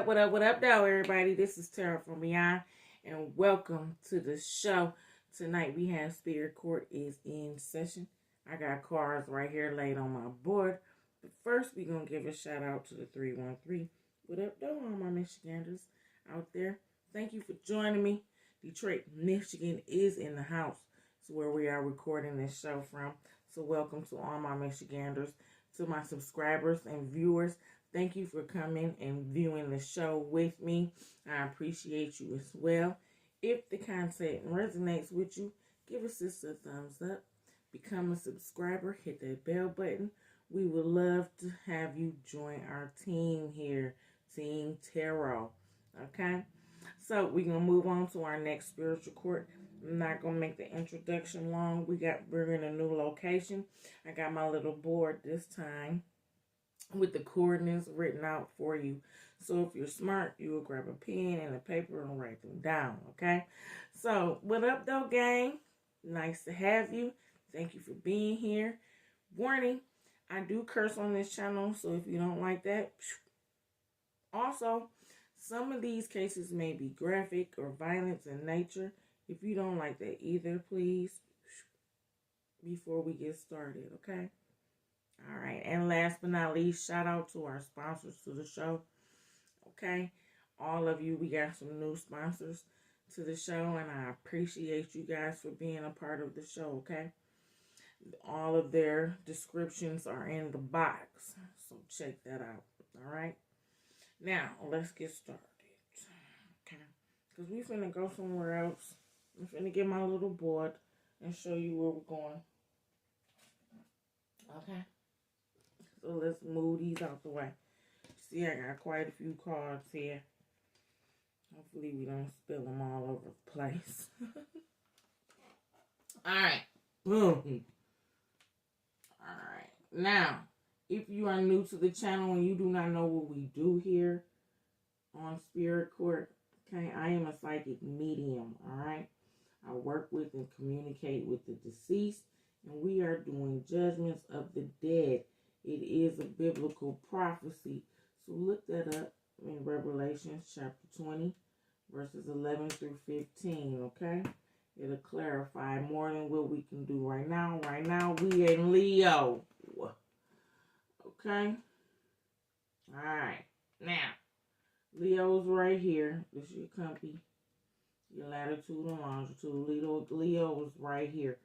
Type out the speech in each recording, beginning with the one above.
What up, though, everybody? This is Tara from Beyond, and welcome to the show. Tonight we have Spirit Court is in session. I got cards right here laid on my board. But first, we're going to give a shout out to the 313. What up, though, all my Michiganders out there? Thank you for joining me. Detroit, Michigan is in the house. It's where we are recording this show from. So welcome to all my Michiganders, to my subscribers and viewers. Thank you for coming and viewing the show with me. I appreciate you as well. If the content resonates with you, give us a thumbs up. Become a subscriber. Hit that bell button. We would love to have you join our team here, Team Tarot. Okay? So we're going to move on to our next spiritual court. I'm not going to make the introduction long. We're in a new location. I got my little board this time with the coordinates written out for you. So if you're smart, you will grab a pen and a paper and write them down, okay? So, what up, though, gang? Nice to have you. Thank you for being here. Warning, I do curse on this channel, so if you don't like that, also, some of these cases may be graphic or violence in nature. If you don't like that either, please, before we get started, okay? All right, and last but not least, shout out to our sponsors to the show, okay? All of you, we got some new sponsors to the show, and I appreciate you guys for being a part of the show, okay? All of their descriptions are in the box, so check that out, all right? Now, let's get started, okay? Because we finna go somewhere else. I'm finna get my little board and show you where we're going, okay? So let's move these out the way. See, I got quite a few cards here. Hopefully we don't spill them all over the place. Alright. Boom. Alright. Now, if you are new to the channel and you do not know what we do here on Spirit Court, okay, I am a psychic medium, alright? I work with and communicate with the deceased, and we are doing judgments of the dead. It is a biblical prophecy. So look that up in Revelation chapter 20, verses 11 through 15, okay? It'll clarify more than what we can do right now. Right now, we in Leo. Okay? Alright. Now, Leo's right here. This is your company. Your latitude and longitude. Leo is right here.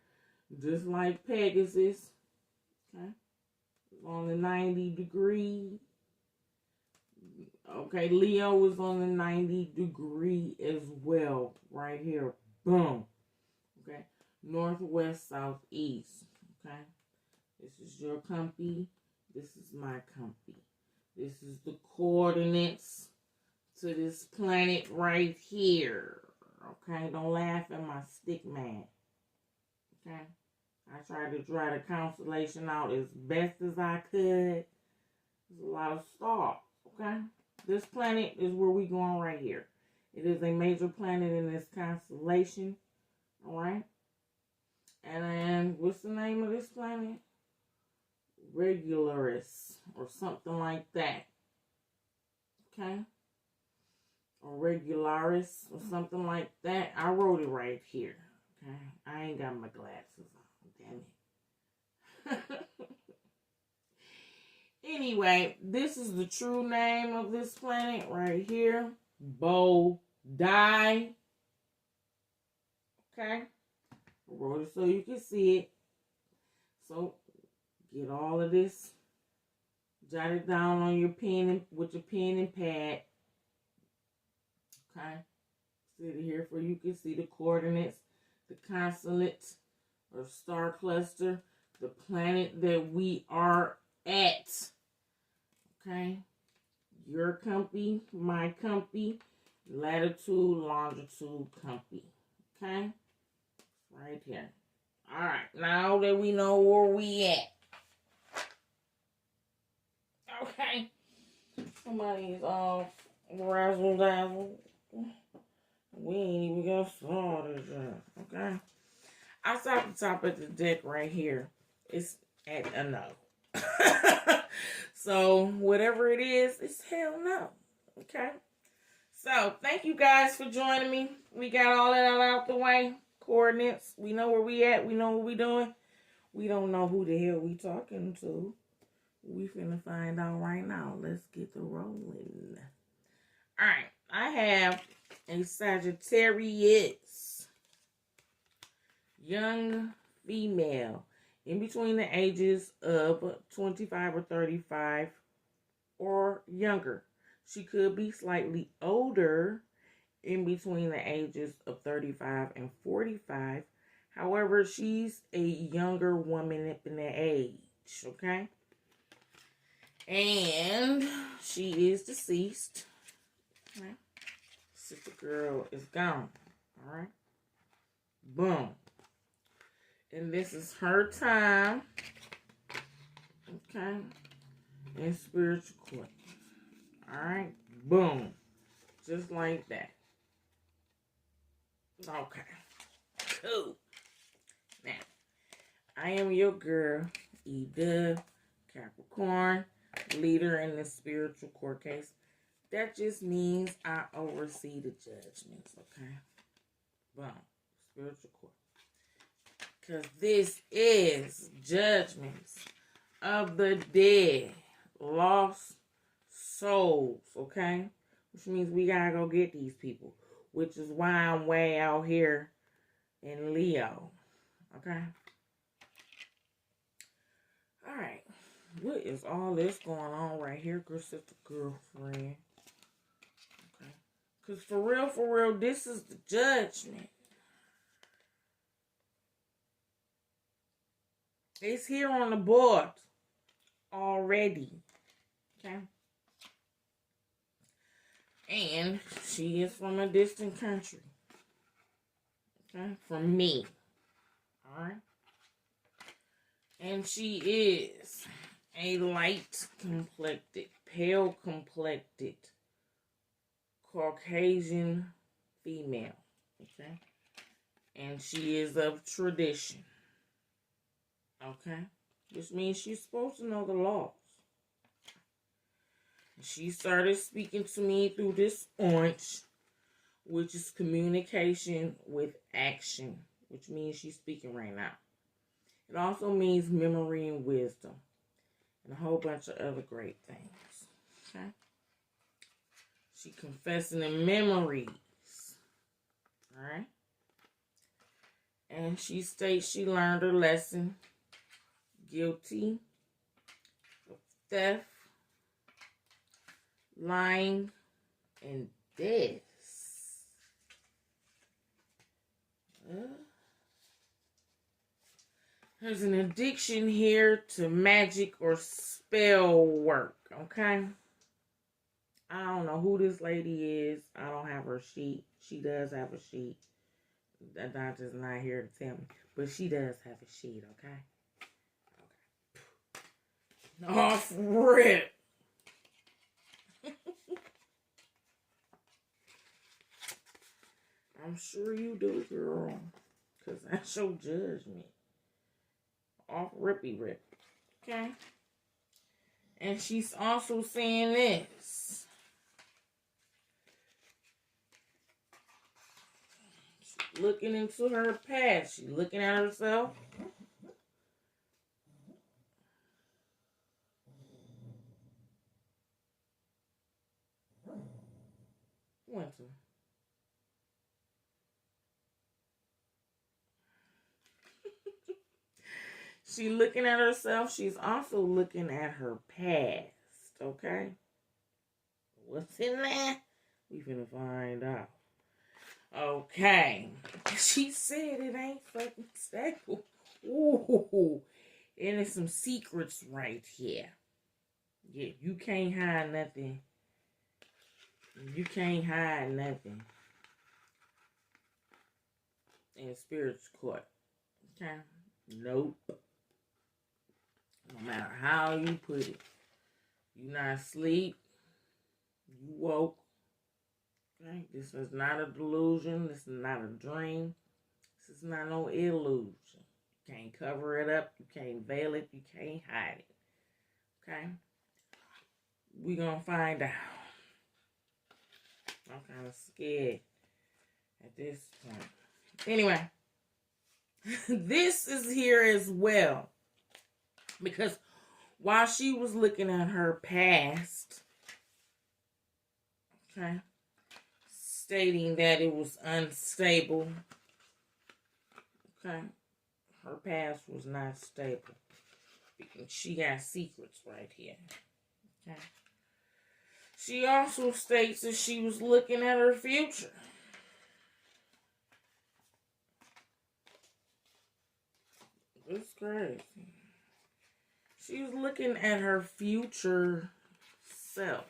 Just like Pegasus. Okay? On the 90 degree. Okay, Leo is on the 90 degree as well. Right here. Boom. Okay. Northwest, southeast. Okay. This is your company. This is my company. This is the coordinates to this planet right here. Okay. Don't laugh at my stick man. Okay. I tried to draw the constellation out as best as I could. There's a lot of stars, okay? This planet is where we're going right here. It is a major planet in this constellation, all right? And then, what's the name of this planet? Regularis, or something like that, okay? Or Regularis, or something like that. I wrote it right here, okay? I ain't got my glasses on. Damn it. Anyway, this is the true name of this planet right here. Bodhi. Okay? I wrote it so you can see it. So, get all of this. Jot it down on your pen with your pen and pad. Okay? Sit it here for you can see the coordinates, the constellations, or star cluster, the planet that we are at. Okay? Your company, my company, latitude, longitude company. Okay? Right here. Alright, now that we know where we at. Okay. Somebody's off razzle dazzle. We ain't even got started yet. Okay? Outside the top of the deck right here, it's at a no. So, whatever it is, it's hell no. Okay. So, thank you guys for joining me. We got all that out the way. Coordinates. We know where we at. We know what we doing. We don't know who the hell we talking to. We finna find out right now. Let's get the rolling. Alright. I have a Sagittarius. Young female. In between the ages of 25 or 35 or younger. She could be slightly older, in between the ages of 35 and 45. However, she's a younger woman in the age, okay? And she is deceased. Okay? Sister girl is gone. All right? Boom. And this is her time. Okay? In spiritual court. All right? Boom. Just like that. Okay. Cool. Now, I am your girl, Dubb, Capricorn, leader in the spiritual court case. That just means I oversee the judgments, okay? Boom. Spiritual court. Because this is judgments of the dead, lost souls, okay? Which means we gotta go get these people. Which is why I'm way out here in Leo. Okay? Alright. What is all this going on right here, sister girlfriend? Okay. Because for real, this is the judgment. It's here on the board already. Okay? And she is from a distant country. Okay? From me. Alright? And she is a light-complected, pale-complected, Caucasian female. Okay? And she is of tradition. Okay? Which means she's supposed to know the laws. She started speaking to me through this orange, which is communication with action, which means she's speaking right now. It also means memory and wisdom, and a whole bunch of other great things. Okay? She confessing in memories. Alright? And she states she learned her lesson. Guilty of theft, lying, and death. There's an addiction here to magic or spell work, okay? I don't know who this lady is. I don't have her sheet. She does have a sheet. The doctor's not here to tell me. But she does have a sheet, okay? Okay. Off rip. I'm sure you do, girl. Because that's your judgment. Off rippy rip. Okay? And she's also saying this. She's looking into her past. She's looking at herself. Winter. She's looking at herself. She's also looking at her past. Okay? What's in there? We finna find out. Okay. She said it ain't fucking stable. Ooh. And there's some secrets right here. Yeah, you can't hide nothing. You can't hide nothing in spiritual court. Okay? Nope. No matter how you put it. You not asleep. You woke. Okay? This is not a delusion. This is not a dream. This is not no illusion. You can't cover it up. You can't veil it. You can't hide it. Okay? We gonna find out. I'm kind of scared at this point. Anyway, this is here as well. Because while she was looking at her past, okay, stating that it was unstable, okay, her past was not stable. Because she got secrets right here, okay. She also states that she was looking at her future. It's crazy. She was looking at her future self.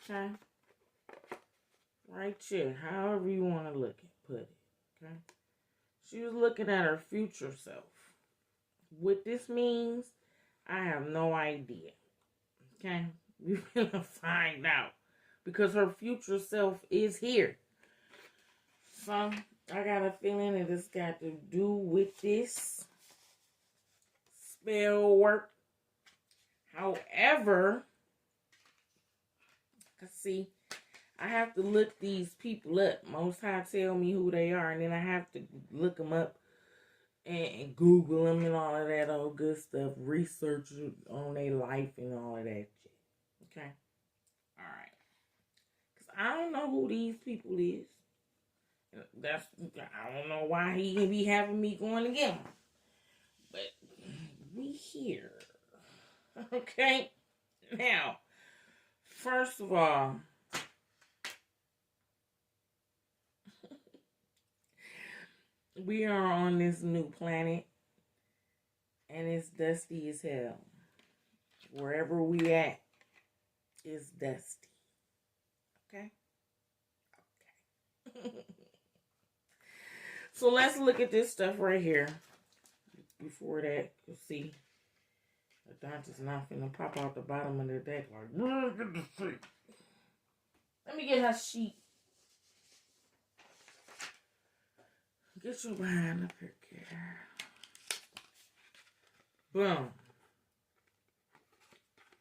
Okay? Right here. However you want to put it. Okay? She was looking at her future self. What this means, I have no idea. Okay? We're going to find out. Because her future self is here. So, I got a feeling that it's got to do with this spell work. However, see, I have to look these people up. Most High tell me who they are, and then I have to look them up and Google them and all of that old good stuff. Research on their life and all of that shit. Okay? Alright. Because I don't know who these people is. I don't know why he can be having me going to get them. But we here. Okay? Now, first of all, we are on this new planet, and it's dusty as hell. Wherever we at, it's dusty. Okay? Okay. So let's look at this stuff right here. Before that, you'll see the doctor's not finna pop out the bottom of the deck like, get the sheet. Let me get her sheet. Get your behind up here, kid. Boom.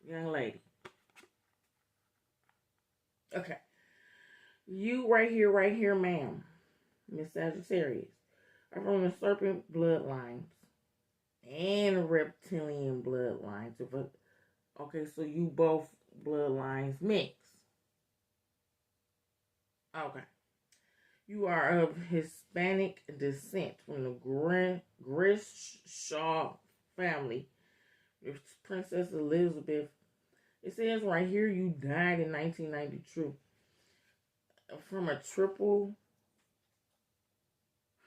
Young lady. Okay. You right here, ma'am. Miss Sagittarius. Are from the serpent bloodlines. And reptilian bloodlines. Okay, so you both bloodlines mix. Okay. You are of Hispanic descent from the Grishaw family. It's Princess Elizabeth. It says right here you died in 1992 from a triple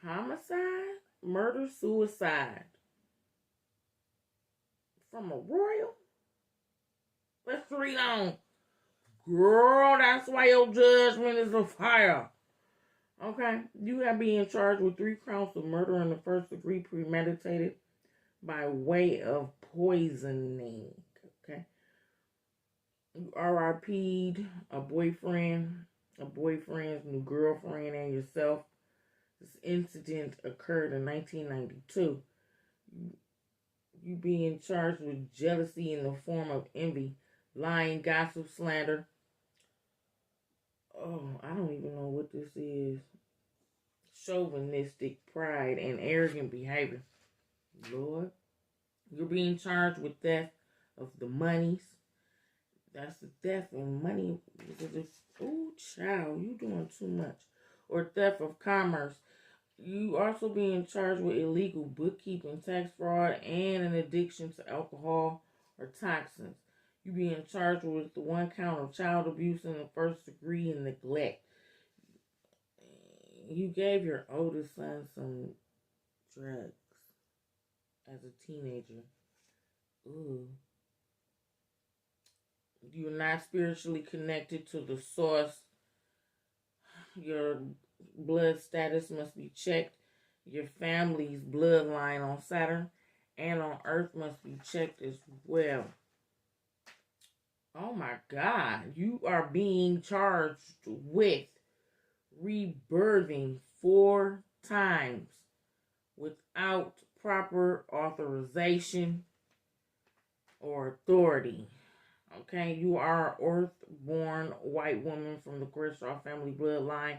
homicide, murder, suicide. From a royal? Let's read on. Girl, that's why your judgment is a fire. Okay? You have been charged with 3 counts of murder in the first degree premeditated by way of poisoning. Okay? You RIP'd a boyfriend's new girlfriend, and yourself. This incident occurred in 1992. You being charged with jealousy in the form of envy, lying, gossip, slander. Oh, I don't even know what this is. Chauvinistic pride and arrogant behavior. Lord, you're being charged with theft of the monies. That's the theft of money. Oh, child, you doing too much. Or theft of commerce. You also being charged with illegal bookkeeping, tax fraud, and an addiction to alcohol or toxins. You being charged with the 1 count of child abuse in the first degree and neglect. You gave your oldest son some drugs as a teenager. Ooh. You're not spiritually connected to the source. Your blood status must be checked. Your family's bloodline on Saturn and on Earth must be checked as well. Oh my God. You are being charged with rebirthing 4 times without proper authorization or authority. Okay, you are Earth-born white woman from the Grishaw family bloodline,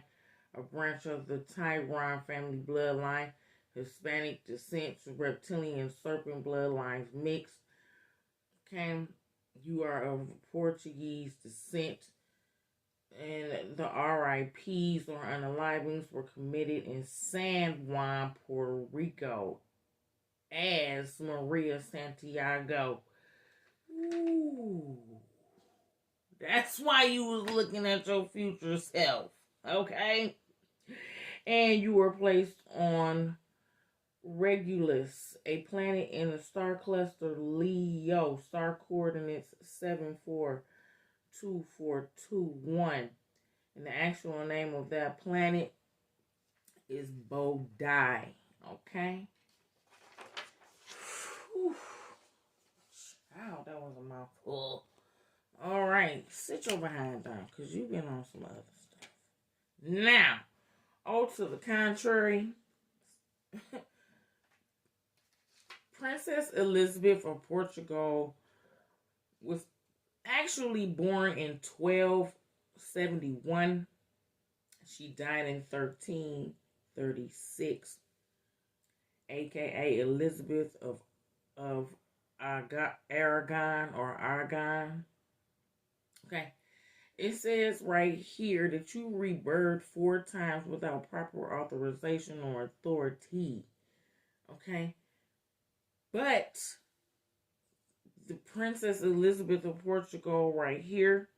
a branch of the Tyrone family bloodline, Hispanic descent, reptilian serpent bloodlines mixed. Okay, you are of Portuguese descent, and the RIPs or unalivings were committed in San Juan, Puerto Rico, as Maria Santiago. Ooh. That's why you was looking at your future self, okay? And you were placed on Regulus, a planet in the star cluster Leo, star coordinates 742421. And the actual name of that planet is Bodhi, okay? Whew. Wow, that was a mouthful. All right, sit your behind down, because you've been on some other stuff. Now, to the contrary, Princess Elizabeth of Portugal was actually born in 1271. She died in 1336, aka Elizabeth of Aragon or Aragon. Okay, it says right here that you rebirth 4 times without proper authorization or authority. Okay, but the Princess Elizabeth of Portugal right here,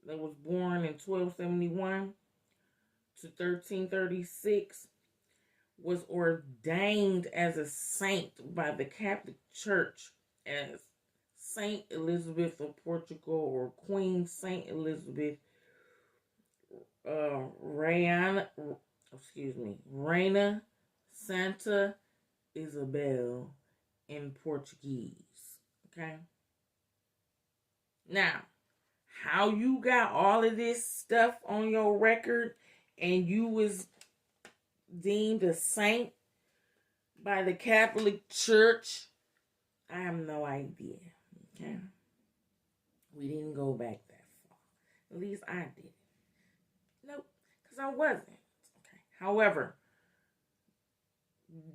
that was born in 1271 to 1336, was ordained as a saint by the Catholic Church as Saint Elizabeth of Portugal, or Queen Saint Elizabeth Reina Santa Isabel in Portuguese. Okay? Now, how you got all of this stuff on your record and you was deemed a saint by the Catholic Church, I have no idea. Okay? We didn't go back that far. At least I did. Nope, because I wasn't. Okay. However,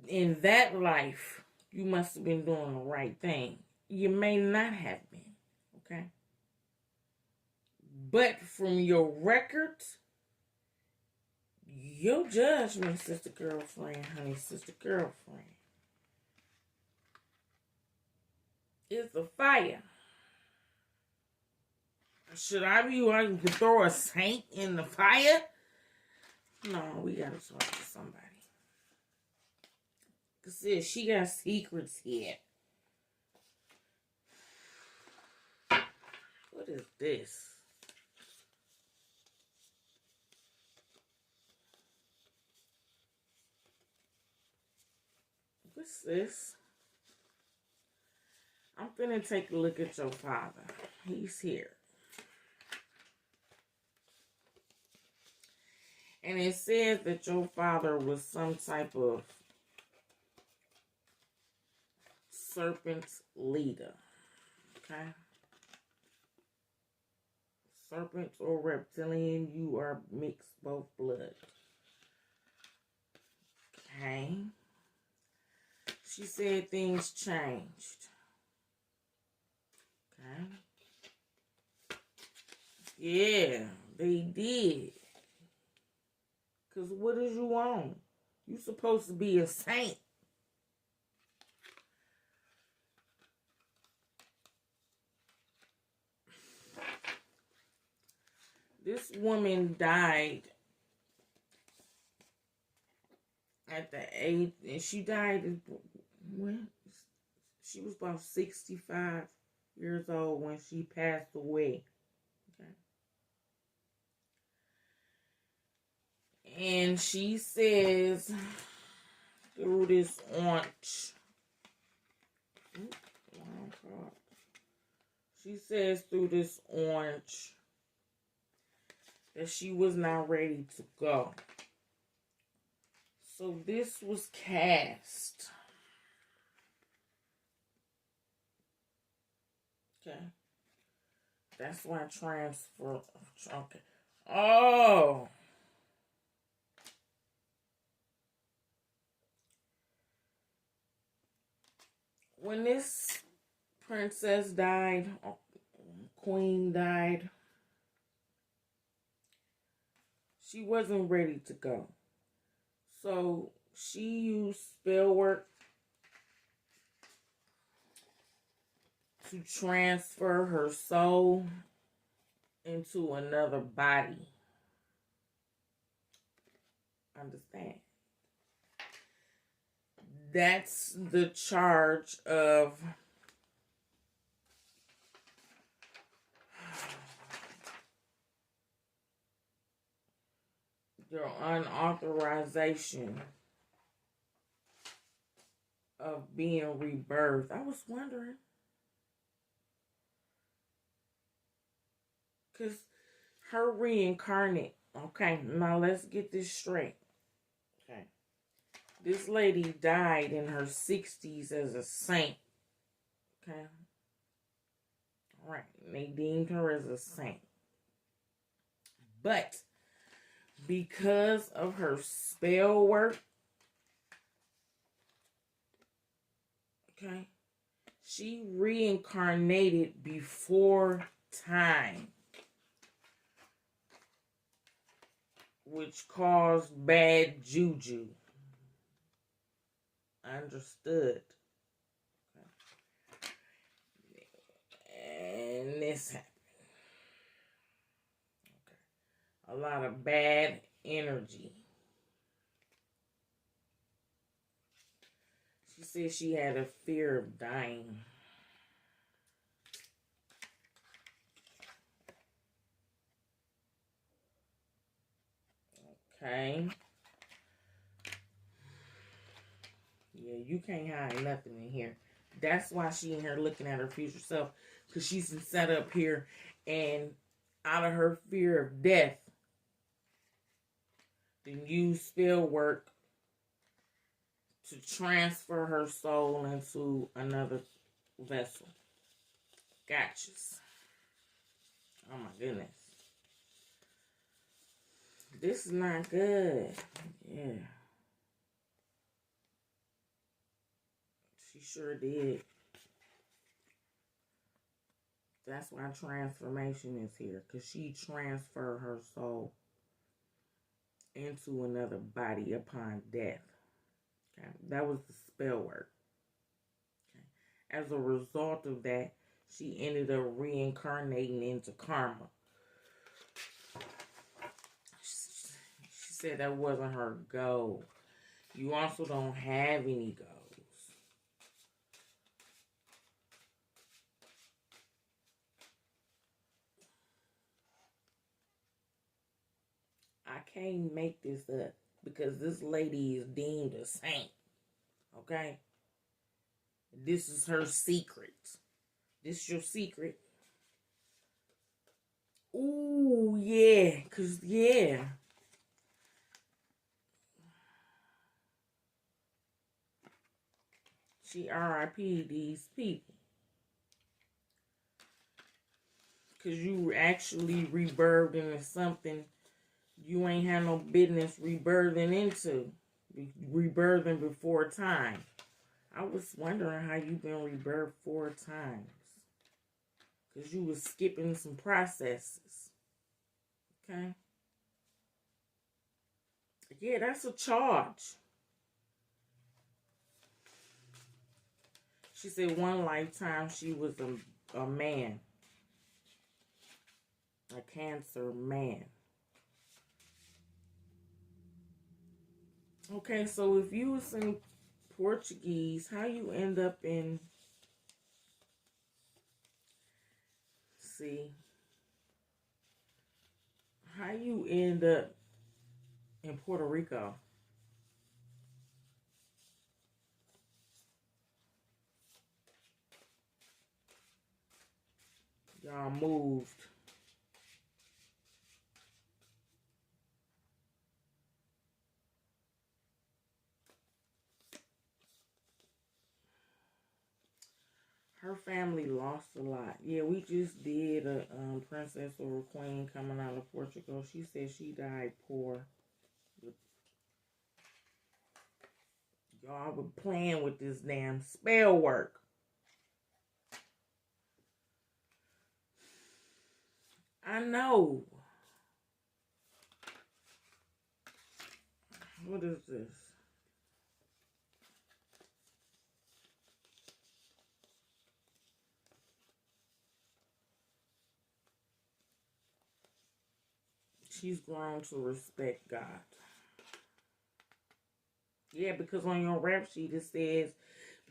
in that life, you must have been doing the right thing. You may not have been. Okay? But from your records, your judgment, sister girlfriend, honey, sister girlfriend, is the fire. Should I be wanting to throw a saint in the fire? No, we gotta talk to somebody. Because she got secrets here. What is this? What's this? I'm finna take a look at your father. He's here. And it says that your father was some type of serpent leader. Okay? Serpent or reptilian, you are mixed both blood. Okay? She said things changed. Okay? Yeah, they did. Because what is you on? You supposed to be a saint. This woman died at the age, and she died when she was about 65 years old when she passed away. Okay. And she says through this orange. She says through this orange that she was not ready to go. So this was cast. Okay. That's why transfer. Okay. Oh. When this princess died, queen died, she wasn't ready to go. So she used spell work to transfer her soul into another body. Understand? That's the charge of your unauthorization of being rebirthed. I was wondering. Because her reincarnate. Okay, now let's get this straight. Okay. This lady died in her 60s as a saint. Okay. Alright. They deemed her as a saint. But because of her spell work, okay, she reincarnated before time, which caused bad juju. Understood. And this happened. Okay. A lot of bad energy. She said she had a fear of dying. Okay. Yeah, you can't hide nothing in here. That's why she in here looking at her future self. Because she's set up here. And out of her fear of death, then use spell work to transfer her soul into another vessel. Gotchas. Oh my goodness. This is not good. Yeah. She sure did. That's why transformation is here. Because she transferred her soul into another body upon death. Okay. That was the spell work. Okay. As a result of that, she ended up reincarnating into karma. She said that wasn't her goal. You also don't have any goals. I can't make this up because this lady is deemed a saint. Okay? This is her secret. This is your secret. Ooh, yeah. Because, yeah. She RIP these people. Because you actually rebirthed into something you ain't had no business rebirthing into. Rebirthing before time. I was wondering how you been rebirthed 4 times. Because you was skipping some processes. Okay? Yeah, that's a charge. She said one lifetime she was a man. A Cancer man. Okay, so if you was in Portuguese, how you end up in... See? How you end up in Puerto Rico? Y'all moved. Her family lost a lot. Yeah, we just did a princess or a queen coming out of Portugal. She said she died poor. Y'all were playing with this damn spell work. I know. What is this? She's grown to respect God. Yeah, because on your rap sheet it says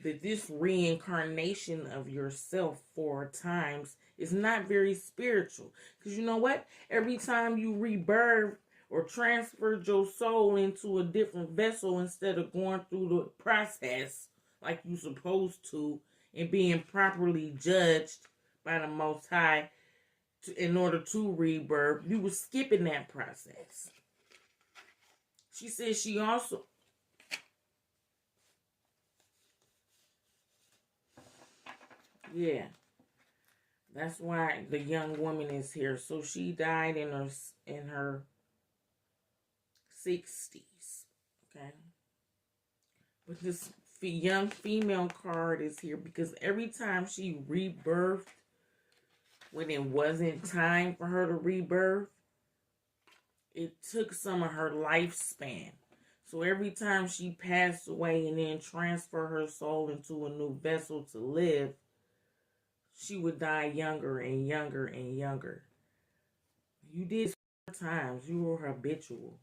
that this reincarnation of yourself 4 times is not very spiritual. Because you know what? Every time you rebirth or transferred your soul into a different vessel instead of going through the process like you supposed to and being properly judged by the Most High in order to rebirth, you were skipping that process. She says she also... Yeah. That's why the young woman is here. So she died in her 60s. Okay. But this young female card is here because every time she rebirthed when it wasn't time for her to rebirth, it took some of her lifespan. So every time she passed away and then transferred her soul into a new vessel to live, she would die younger and younger and younger. You did 4 times. You were habitual.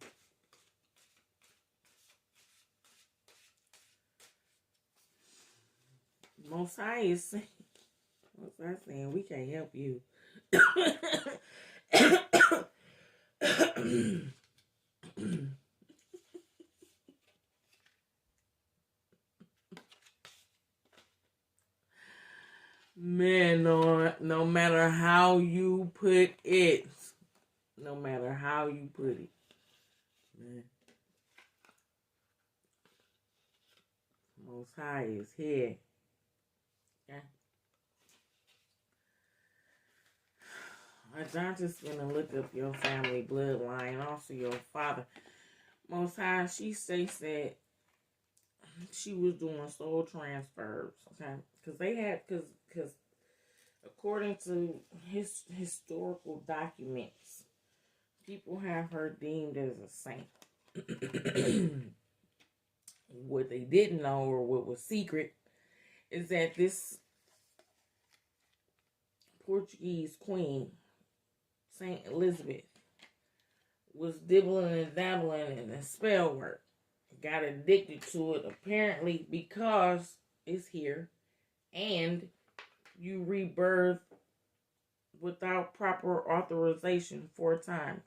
Most High is saying, Most High saying, we can't help you. Man, no matter how you put it, no matter how you put it, man, Most High is here. Okay? I'm just gonna look up your family bloodline, also your father. Most High, she states that she was doing soul transfers, okay? Because according to historical documents, people have her deemed as a saint. What they didn't know, or what was secret, is that this Portuguese queen, Saint Elizabeth, was dibbling and dabbling in the spell work. Got addicted to it, apparently because it's here, and you rebirth without proper authorization 4 times,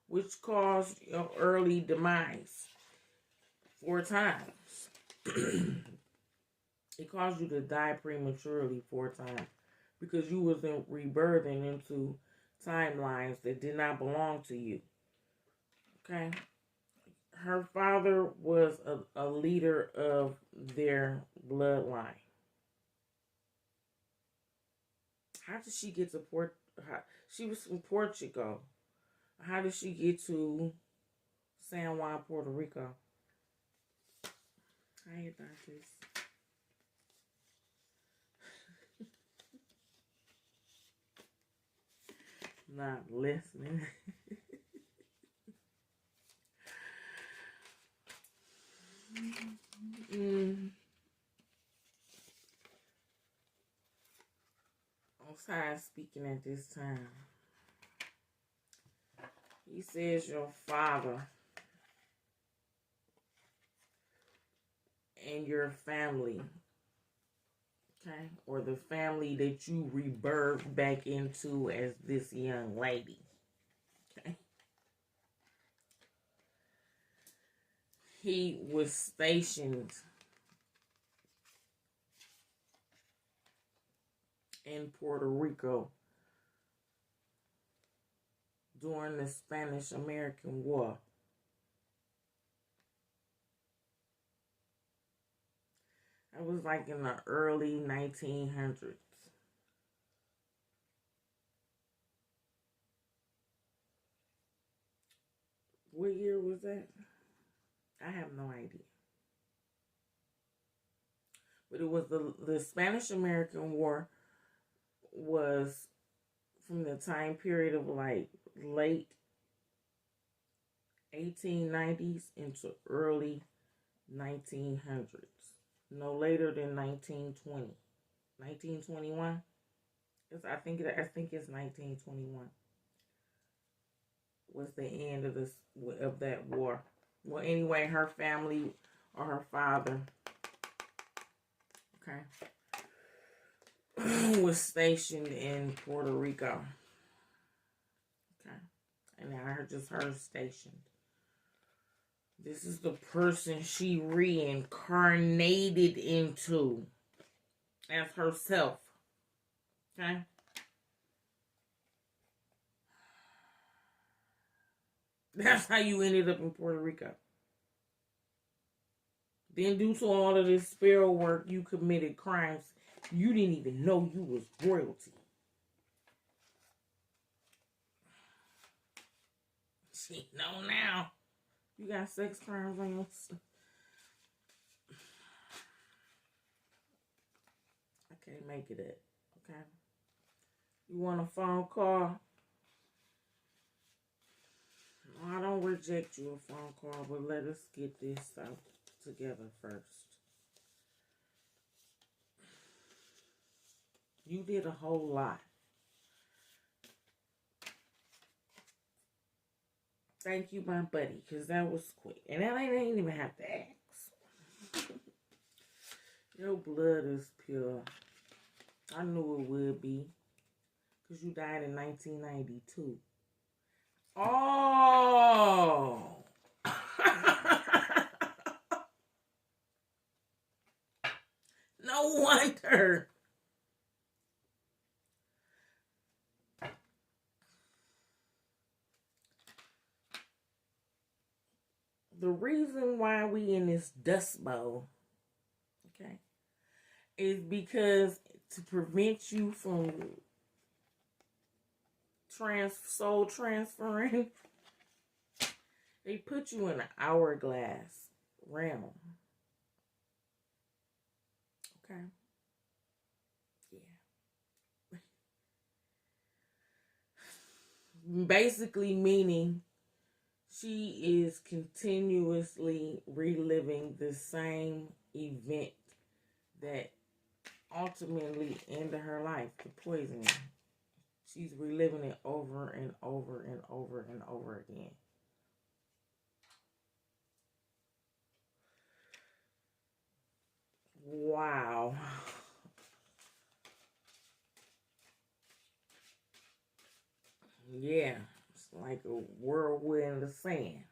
which caused your early demise 4 times. It caused you to die prematurely 4 times because you wasn't rebirthing into timelines that did not belong to you. Okay? Her father was a leader of their bloodline. How did she get to she was from Portugal. How did she get to San Juan, Puerto Rico? How you got this? Not listening. Outside speaking at this time. He says your father and your family, okay, or the family that you rebirthed back into as this young lady, okay. He was stationed in Puerto Rico during the Spanish-American War. It was like in the early 1900s. What year was that? I have no idea. But it was the Spanish American War was from the time period of like late 1890s into early 1900s. No later than 1920. 1921. I think it's 1921 was the end of that war. Well, anyway, her family or her father, okay, was stationed in Puerto Rico. Okay, and now just her stationed. This is the person she reincarnated into as herself. Okay. That's how you ended up in Puerto Rico. Then due to all of this spell work, you committed crimes you didn't even know you was royalty. She know now. You got sex crimes on your stuff. I can't make it up. Okay. You want a phone call? I don't reject you a phone call, but let us get this out together first. You did a whole lot. Thank you, my buddy, because that was quick. And I didn't even have to ask. Your blood is pure. I knew it would be. Because you died in 1992. Oh! No wonder. The reason why we in this dust bowl, okay, is because to prevent you from soul transferring, they put you in an hourglass realm. Okay. Yeah. Basically meaning she is continuously reliving the same event that ultimately ended her life, the poisoning. She's reliving it over and over and over and over again. Wow. Yeah, it's like a whirlwind in the sand.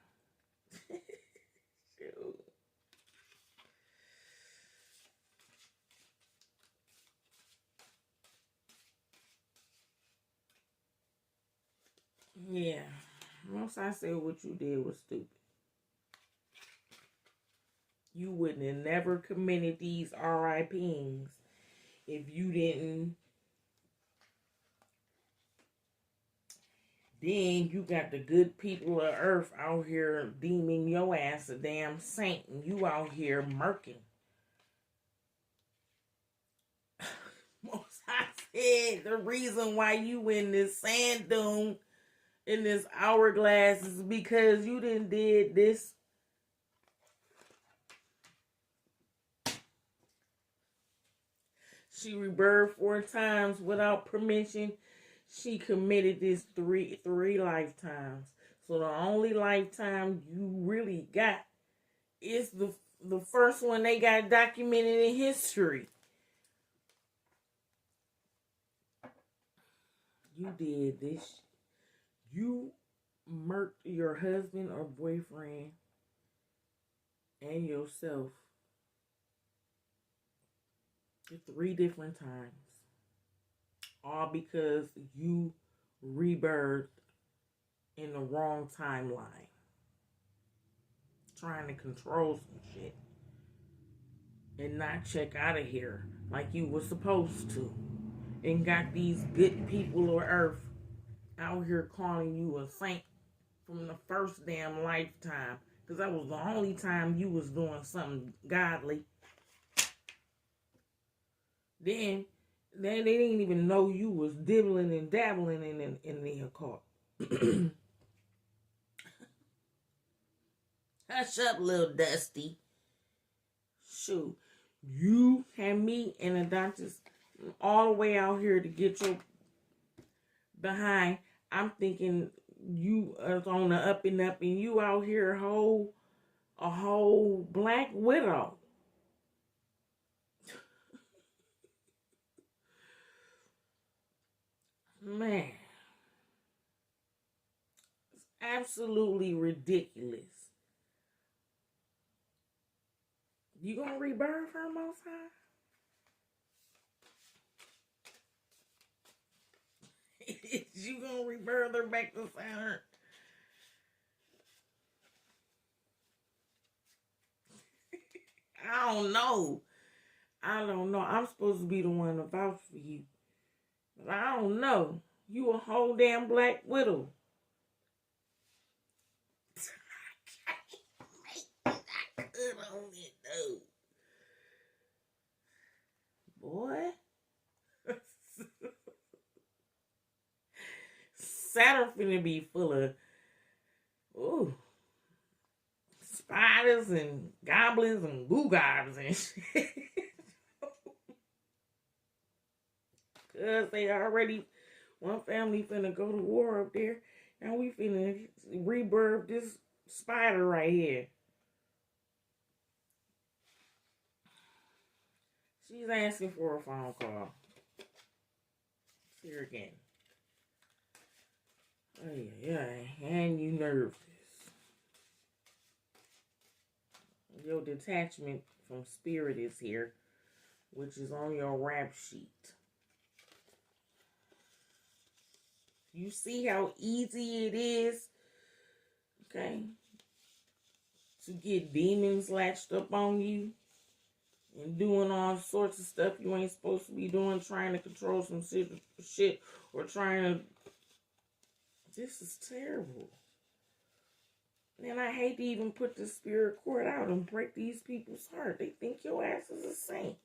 Yeah, once I said what you did was stupid. You wouldn't have never committed these RIPs if you didn't. Then you got the good people of Earth out here deeming your ass a damn saint, and you out here murking. Most I said the reason why you in this sand dune, in this hourglass, is because you done did this. She rebirthed 4 times without permission. She committed this three lifetimes. So the only lifetime you really got is the first one they got documented in history. You did this. You murked your husband or boyfriend and yourself 3 different times. All because you rebirthed in the wrong timeline. Trying to control some shit. and not check out of here like you were supposed to. And got these good people of earth out here calling you a saint from the first damn lifetime. Because that was the only time you was doing something godly. Then they didn't even know you was dibbling and dabbling in the occult. Hush up, little Dusty. Shoot. You had me and the doctors all the way out here to get your behind. I'm thinking you are on the up and up, and you out here a whole black widow. Man, it's absolutely ridiculous. You gonna rebirth her, Most High? You gonna rebirth her back to Saturn? I don't know. I'm supposed to be the one to vouch for you. But I don't know. You a whole damn black widow. I could only know. Boy. Saturn finna be full of spiders and goblins and googobs and shit. Cause they already, one family finna go to war up there. Now we finna rebirth this spider right here. She's asking for a phone call. See her again. Oh yeah, and you nervous. Your detachment from spirit is here, which is on your rap sheet. You see how easy it is, okay, to get demons latched up on you and doing all sorts of stuff you ain't supposed to be doing, trying to control some shit or trying to... This is terrible. And I hate to even put the spirit cord out and break these people's heart. They think your ass is a saint.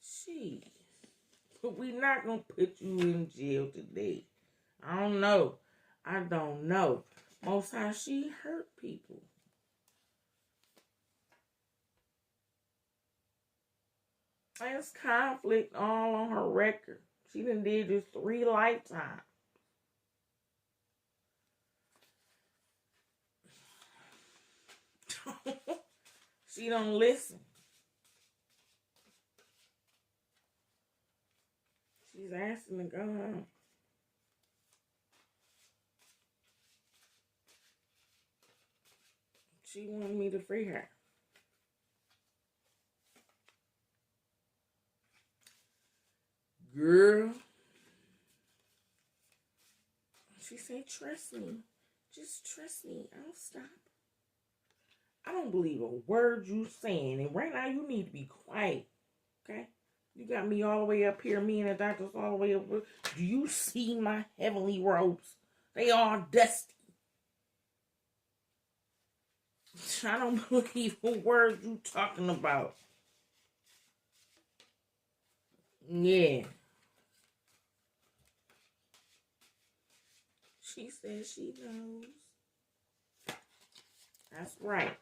Jeez. But we not going to put you in jail today. I don't know. Most High, she hurt people. There's conflict all on her record. She done did this 3 lifetimes. She don't listen. She's asking to go home. She wanted me to free her. Girl. She said, trust me. Just trust me. I'll stop. I don't believe a word you saying. And right now you need to be quiet. Okay? You got me all the way up here. Me and the doctors all the way up here. Do you see my heavenly robes? They all dusty. I don't believe a word you talking about. Yeah. She says she knows. That's right.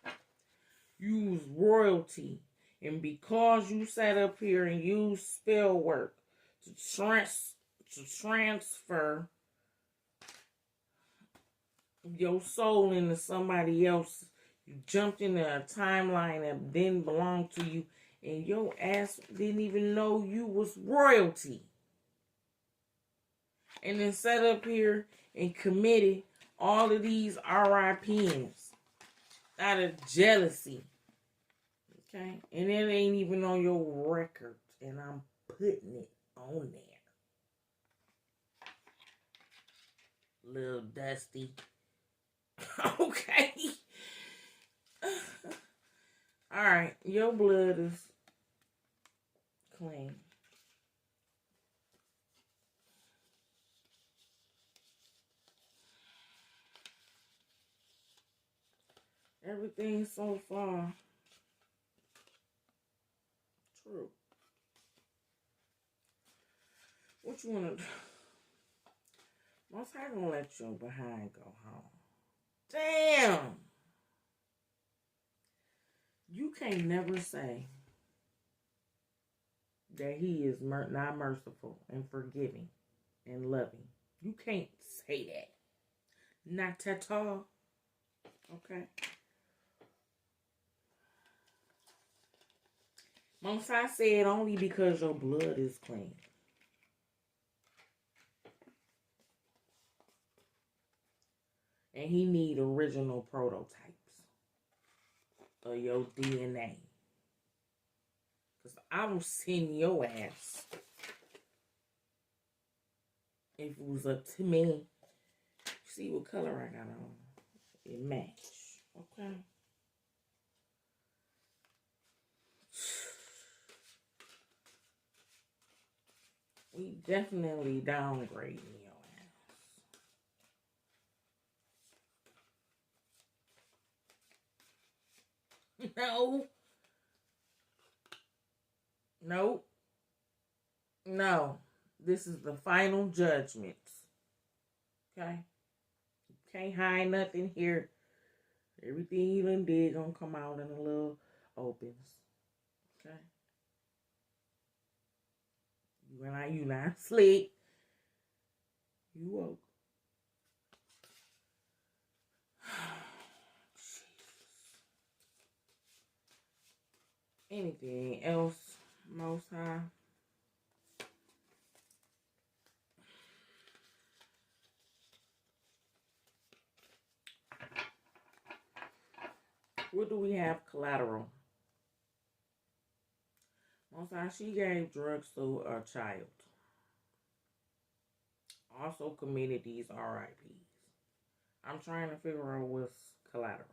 You was royalty. And because you sat up here and used spell work to transfer your soul into somebody else, you jumped into a timeline that didn't belong to you, and your ass didn't even know you was royalty. And then sat up here and committed all of these RIPs out of jealousy. Okay? And it ain't even on your record. And I'm putting it on there. Little Dusty. Okay. Alright, your blood is clean. Everything so far true. What you wanna do? Most I gonna let your behind go home. Damn! You can't never say that he is not merciful and forgiving and loving. You can't say that. Not at all. Okay? Most I said only because your blood is clean. And he need original prototypes of your DNA. Because I will send your ass. If it was up to me. See what color I got on. It match. Okay. We definitely downgrading your ass. No. Nope. No. This is the final judgment. Okay? You can't hide nothing here. Everything you done did gonna come out in a little opens. Okay? You not sleep. You woke. Anything else, Most High? What do we have? Collateral. Most High, she gave drugs to a child. Also committed these RIPs. I'm trying to figure out what's collateral.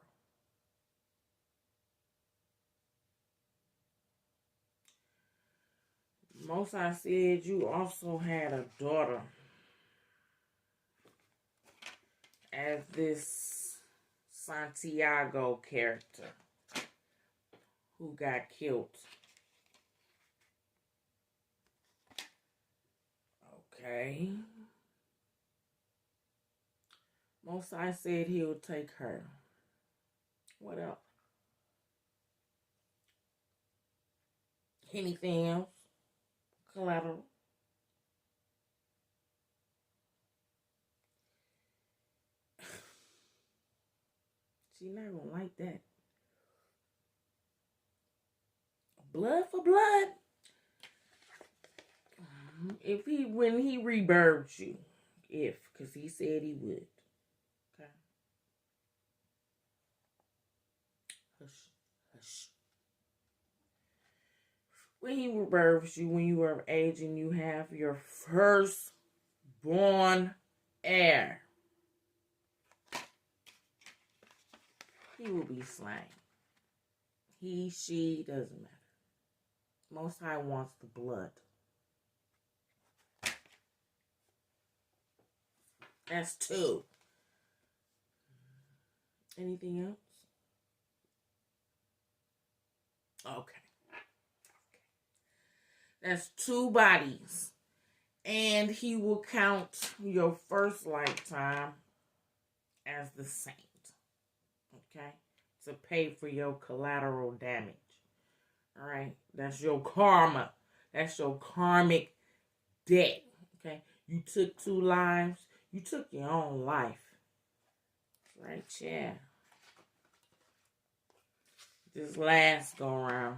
Most I said you also had a daughter as this Santiago character who got killed. Okay. Most I said he'll take her. What else? Anything else? Collateral. She not gonna like that. Blood for blood. When he rebirthed you, because he said he would. Okay. Hush, hush. When he rebirths you, when you are of age and you have your first born heir, he will be slain. He, she, doesn't matter. Most High wants the blood. That's 2. Anything else? Okay. That's 2 bodies. And he will count your first lifetime as the saint. Okay? To pay for your collateral damage. Alright? That's your karma. That's your karmic debt. Okay? You took 2 lives. You took your own life. Right, yeah. This last go around.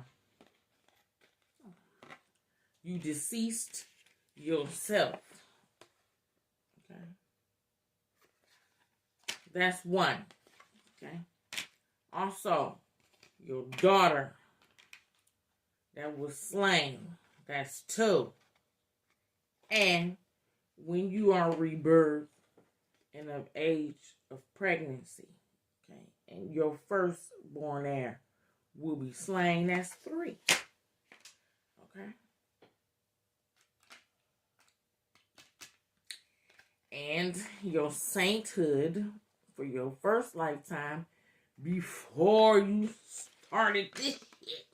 You deceased yourself. Okay. That's 1. Okay. Also, your daughter that was slain. That's 2. And when you are rebirthed and of age of pregnancy, okay, and your firstborn heir will be slain. That's 3. Okay. And your sainthood for your first lifetime before you started this shit.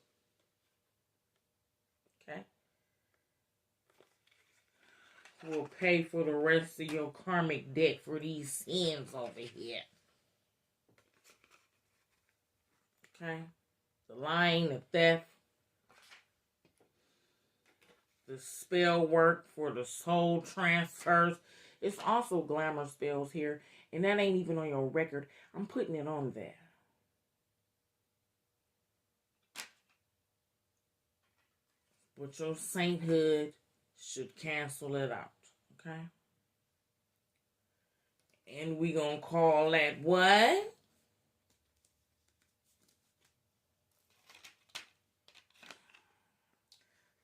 Okay. Will pay for the rest of your karmic debt for these sins over here. Okay. The lying, the theft, the spell work for the soul transfers. It's also glamour spells here. And that ain't even on your record. I'm putting it on there. But your sainthood should cancel it out. Okay? And we gonna call that what?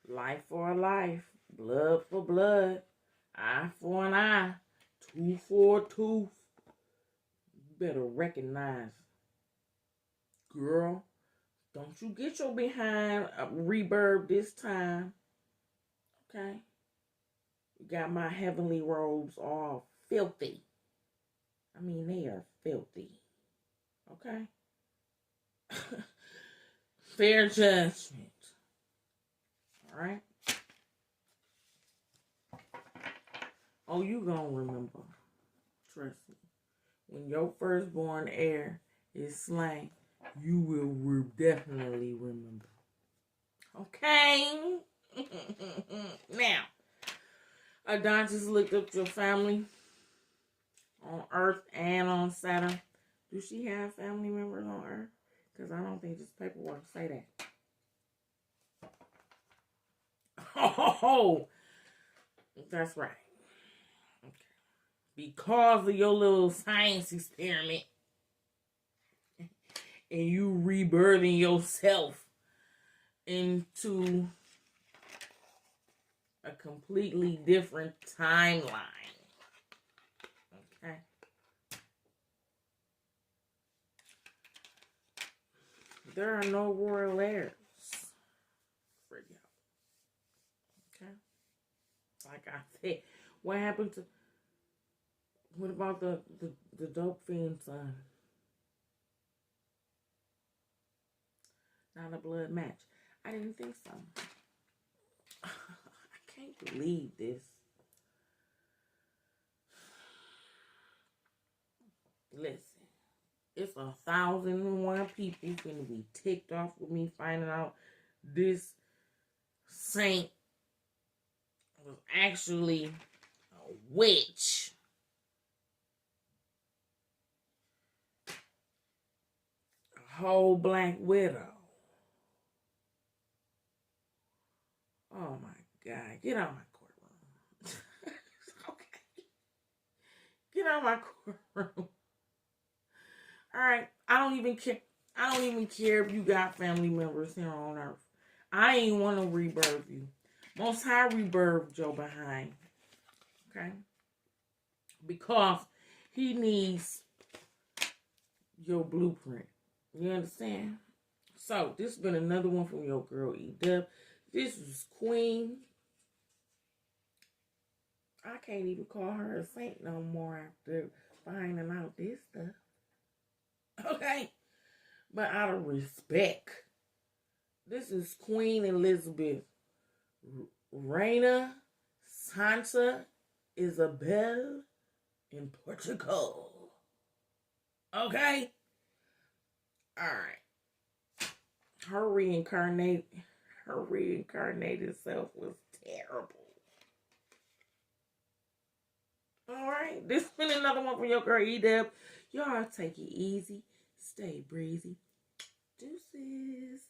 Life for a life. Blood for blood. Eye for an eye. Tooth for a tooth. You better recognize. Girl, don't you get your behind rebirth this time. Okay? You got my heavenly robes all filthy. I mean, they are filthy. Okay? Fair judgment. Alright? Oh, you gonna remember. Trust me. When your firstborn heir is slain, you will definitely remember. Okay? Now, Adontis looked up your family on Earth and on Saturn. Do she have family members on Earth? Because I don't think this paperwork say that. Oh, that's right. Okay. Because of your little science experiment and you rebirthing yourself into a completely different timeline. Okay. There are no royal heirs for you. Okay. Like I said, what happened to? What about the dope fiend son? Not a blood match. I didn't think so. I can't believe this. Listen, it's 1,001 people gonna be ticked off with me finding out this saint was actually a witch. A whole black widow. Oh my God. Get out of my courtroom. Okay. Get out of my courtroom. Alright. I don't even care. I don't even care if you got family members here on Earth. I ain't want to rebirth you. Most High rebirthed your behind. Okay? Because he needs your blueprint. You understand? So, this has been another one from your girl, Dubb. This is Queen. I can't even call her a saint no more after finding out this stuff. Okay? But out of respect, this is Queen Elizabeth Reina Santa Isabel in Portugal. Okay? Alright. Her reincarnated self was terrible. Alright. This has been another one from your girl Dubb. Y'all take it easy. Stay breezy. Deuces.